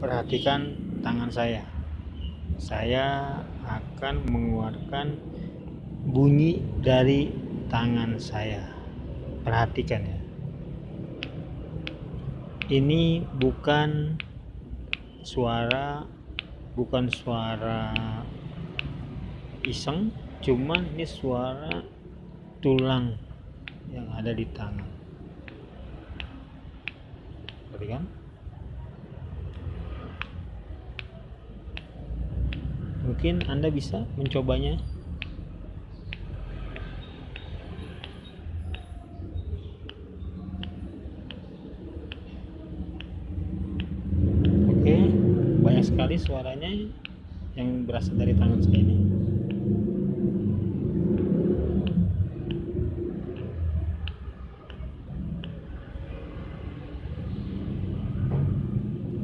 Perhatikan tangan saya. Saya akan mengeluarkan bunyi dari tangan saya. Perhatikan ya. Ini bukan suara iseng, cuman ini suara tulang yang ada di tangan. Perhatikan. Mungkin Anda bisa mencobanya. Oke, banyak sekali suaranya yang berasal dari tangan saya ini.